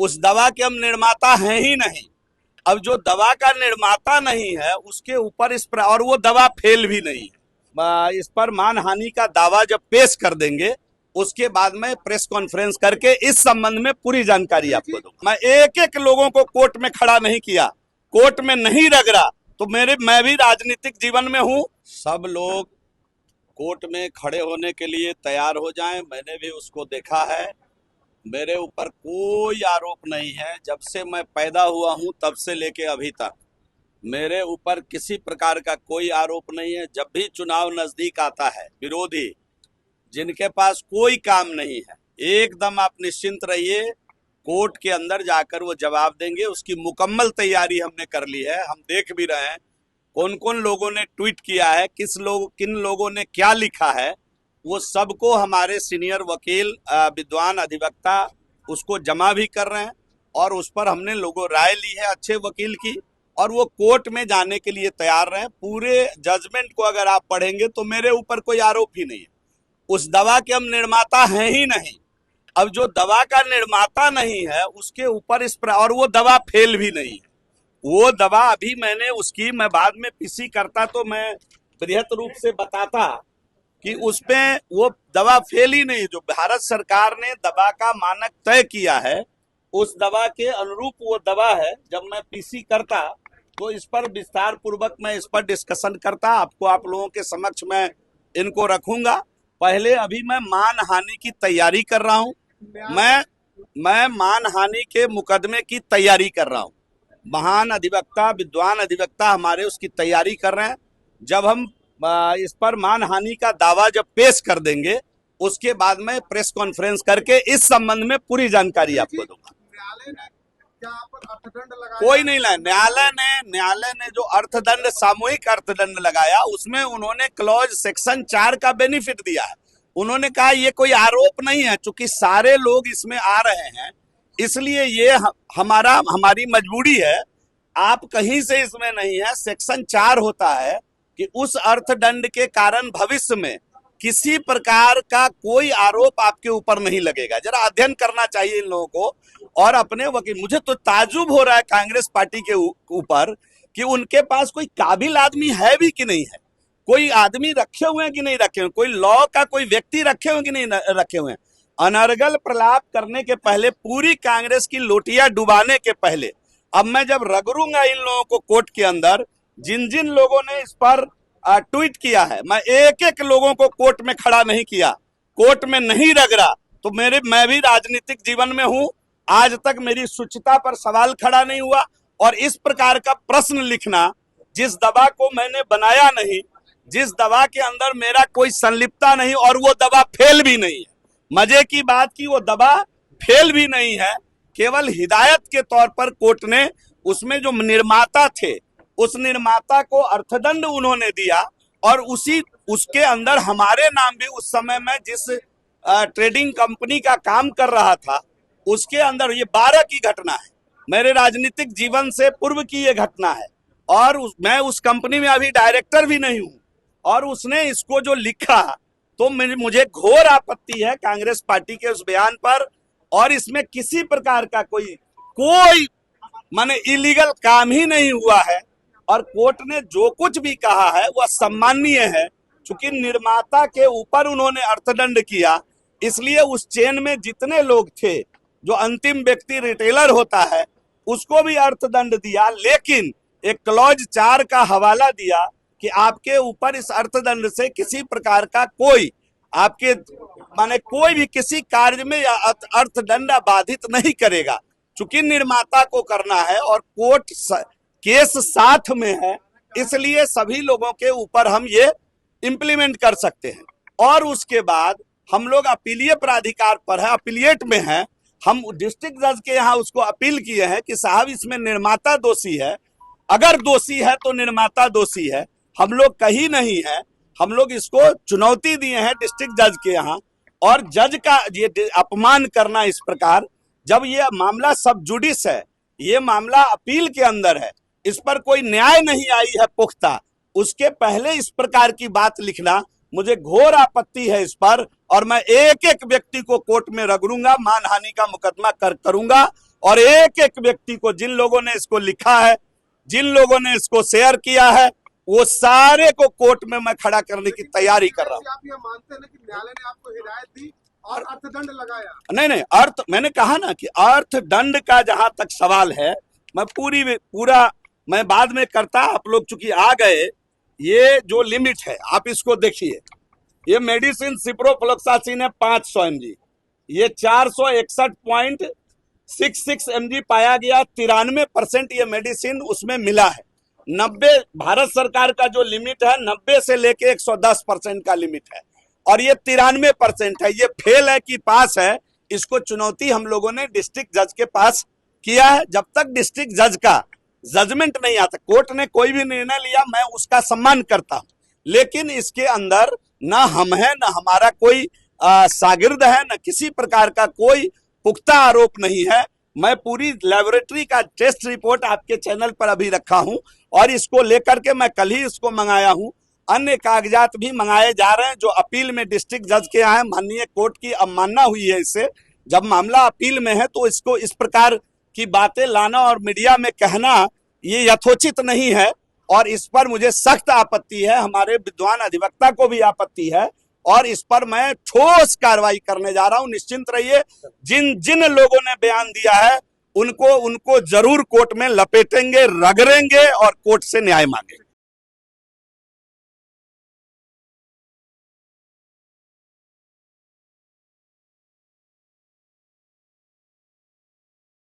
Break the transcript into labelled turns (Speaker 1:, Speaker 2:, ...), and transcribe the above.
Speaker 1: उस दवा के हम निर्माता हैं ही नहीं। अब जो दवा का निर्माता नहीं है उसके ऊपर इस पर, और वो दवा फेल भी नहीं है, इस पर मानहानि का दावा जब पेश कर देंगे उसके बाद में प्रेस कॉन्फ्रेंस करके इस संबंध में पूरी जानकारी आपको दूंगा। मैं एक एक लोगों को कोर्ट में खड़ा नहीं किया, कोर्ट में नहीं रगड़ा, तो मैं भी राजनीतिक जीवन में हूं। सब लोग कोर्ट में खड़े होने के लिए तैयार हो जाएं। मैंने भी उसको देखा है। मेरे ऊपर कोई आरोप नहीं है। जब से मैं पैदा हुआ हूं तब से लेके अभी तक मेरे ऊपर किसी प्रकार का कोई आरोप नहीं है। जब भी चुनाव नजदीक आता है, विरोधी जिनके पास कोई काम नहीं है, एकदम आप निश्चिंत रहिए, कोर्ट के अंदर जाकर वो जवाब देंगे। उसकी मुकम्मल तैयारी हमने कर ली है। हम देख भी रहे हैं कौन कौन लोगों ने ट्वीट किया है, किन लोगों ने क्या लिखा है, वो सबको हमारे सीनियर वकील विद्वान अधिवक्ता उसको जमा भी कर रहे हैं और उस पर हमने लोगों राय ली है अच्छे वकील की, और वो कोर्ट में जाने के लिए तैयार रहे। पूरे जजमेंट को अगर आप पढ़ेंगे तो मेरे ऊपर कोई आरोप ही नहीं है। उस दवा के हम निर्माता हैं ही नहीं। अब जो दवा का निर्माता नहीं है उसके ऊपर इस पर, और वो दवा फेल भी नहीं है। वो दवा अभी मैं बाद में पीसी करता तो मैं बृहत रूप से बताता कि उसमें वो दवा फेल ही नहीं। जो भारत सरकार ने दवा का मानक तय किया है उस दवा के अनुरूप वो दवा है। जब मैं पीसी करता तो इस पर विस्तार पूर्वक मैं इस पर डिस्कशन करता, आपको आप लोगों के समक्ष मैं इनको रखूंगा। पहले अभी मैं मानहानि की तैयारी कर रहा हूं। मैं मानहानि के मुकदमे की तैयारी कर रहा हूं। महान अधिवक्ता विद्वान अधिवक्ता हमारे उसकी तैयारी कर रहे हैं। जब हम इस पर मानहानि का दावा जब पेश कर देंगे उसके बाद में प्रेस कॉन्फ्रेंस करके इस संबंध में पूरी जानकारी आपको दूंगा।
Speaker 2: न्यायालय ने क्या आप पर अर्थदंड लगाया?
Speaker 1: कोई नहीं लगाया। न्यायालय ने जो अर्थदंड, सामूहिक अर्थदंड लगाया उसमें उन्होंने क्लॉज सेक्शन 4 का बेनिफिट दिया है। उन्होंने कहा ये कोई आरोप नहीं है, चूंकि सारे लोग इसमें आ रहे हैं इसलिए ये हमारी मजबूरी है। आप कहीं से इसमें नहीं है। सेक्शन 4 होता है कि उस अर्थदंड के कारण भविष्य में किसी प्रकार का कोई आरोप आपके ऊपर नहीं लगेगा। जरा अध्ययन करना चाहिए इन लोगों को। और अपने वकील, मुझे तो ताज्जुब हो रहा है कांग्रेस पार्टी के ऊपर कि उनके पास कोई काबिल आदमी है भी कि नहीं है। कोई आदमी रखे हुए हैं कि नहीं रखे हुए, कोई लॉ का कोई व्यक्ति रखे हुए कि नहीं रखे हुए हैं। अनर्गल प्रलाप करने के पहले, पूरी कांग्रेस की लोटिया डुबाने के पहले, अब मैं जब रगड़ूंगा इन लोगों को कोर्ट के अंदर, जिन जिन लोगों ने इस पर ट्वीट किया है, मैं एक एक लोगों को कोर्ट में खड़ा नहीं किया, कोर्ट में नहीं रगड़ा, तो मैं भी राजनीतिक जीवन में हूं। आज तक मेरी शुचिता पर सवाल खड़ा नहीं हुआ। और इस प्रकार का प्रश्न लिखना, जिस दवा को मैंने बनाया नहीं, जिस दवा के अंदर मेरा कोई संलिप्तता नहीं, और वो दवा फेल भी नहीं है। मजे की बात की वो दवा फेल भी नहीं है, केवल हिदायत के तौर पर कोर्ट ने उसमें जो निर्माता थे उस निर्माता को अर्थदंड उन्होंने दिया, और उसके अंदर हमारे नाम भी, उस समय में जिस ट्रेडिंग कंपनी का काम कर रहा था उसके अंदर, ये 12 की घटना है, मेरे राजनीतिक जीवन से पूर्व की ये घटना है। और मैं उस कंपनी में अभी डायरेक्टर भी नहीं हूं। और उसने इसको जो लिखा तो मुझे घोर आपत्ति है कांग्रेस पार्टी के उस बयान पर। और इसमें किसी प्रकार का कोई माने इलीगल काम ही नहीं हुआ है। और कोर्ट ने जो कुछ भी कहा है वह सम्माननीय है। चूंकि निर्माता के ऊपर उन्होंने अर्थदंड किया, इसलिए उस चेन में जितने लोग थे, जो अंतिम व्यक्ति रिटेलर होता है, उसको भी अर्थदंड दिया। लेकिन एक क्लॉज 4 का हवाला दिया कि आपके ऊपर इस अर्थदंड से किसी प्रकार का कोई भी किसी कार्य में अर्थदंड बाधित नहीं करेगा। चूंकि निर्माता को करना है और कोर्ट केस साथ में है, इसलिए सभी लोगों के ऊपर हम ये इंप्लीमेंट कर सकते हैं। और उसके बाद हम लोग अपीलीय प्राधिकार पर है, अपीलिएट में है। हम डिस्ट्रिक्ट जज के यहाँ उसको अपील किए हैं कि साहब इसमें निर्माता दोषी है, अगर दोषी है तो निर्माता दोषी है, हम लोग कहीं नहीं है। हम लोग इसको चुनौती दिए हैं डिस्ट्रिक्ट जज के यहाँ। और जज का ये अपमान करना इस प्रकार, जब ये मामला सब जुडिस है, ये मामला अपील के अंदर है, इस पर कोई न्याय नहीं आई है पुख्ता, उसके पहले इस प्रकार की बात लिखना, मुझे घोर आपत्ति है इस पर। और मैं एक एक व्यक्ति को कोर्ट में रगड़ूंगा, मानहानि का मुकदमा करूंगा। और एक एक व्यक्ति को, जिन लोगों ने इसको लिखा है, जिन लोगों ने इसको शेयर किया है, वो सारे को कोर्ट में मैं खड़ा करने की तैयारी कर रहा हूं।
Speaker 2: आप ये मानते हैं ना कि न्यायालय ने आपको हिदायत दी और अर्थदंड लगाया?
Speaker 1: नहीं, अर्थ, मैंने कहा ना कि अर्थदंड का जहां तक सवाल है, मैं पूरा मैं बाद में करता, आप लोग चूंकि आ गए, ये जो लिमिट है आप इसको देखिए। ये मेडिसिन सिप्रोफ्लोक्सासिन है 500 mg, ये 461.66 mg पाया गया। 93% ये मेडिसिन उसमें मिला है। 90 भारत सरकार का जो लिमिट है 90 से लेके 110% का लिमिट है, और ये 93% है। ये फेल है कि पास है, इसको चुनौती हम लोगों ने डिस्ट्रिक्ट जज के पास किया है। जब तक डिस्ट्रिक्ट जज का जजमेंट नहीं आता, कोर्ट ने कोई भी निर्णय लिया, मैं उसका सम्मान करता हूं, लेकिन इसके अंदर ना हम है, ना हमारा कोई शागिर्द है, ना किसी प्रकार का कोई पुख्ता आरोप नहीं है। मैं पूरी लेबोरेटरी का टेस्ट रिपोर्ट आपके चैनल पर अभी रखा हूं, और इसको लेकर के मैं कल ही इसको मंगाया हूं। अन्य कागजात भी मंगाए जा रहे हैं जो अपील में डिस्ट्रिक्ट जज के यहाँ माननीय कोर्ट की अवमानना हुई है। इससे जब मामला अपील में है तो इसको इस प्रकार की बातें लाना और मीडिया में कहना ये यथोचित नहीं है, और इस पर मुझे सख्त आपत्ति है। हमारे विद्वान अधिवक्ता को भी आपत्ति है, और इस पर मैं ठोस कार्रवाई करने जा रहा हूं। निश्चिंत रहिए, जिन जिन लोगों ने बयान दिया है उनको जरूर कोर्ट में लपेटेंगे, रगड़ेंगे और कोर्ट से न्याय मांगेंगे।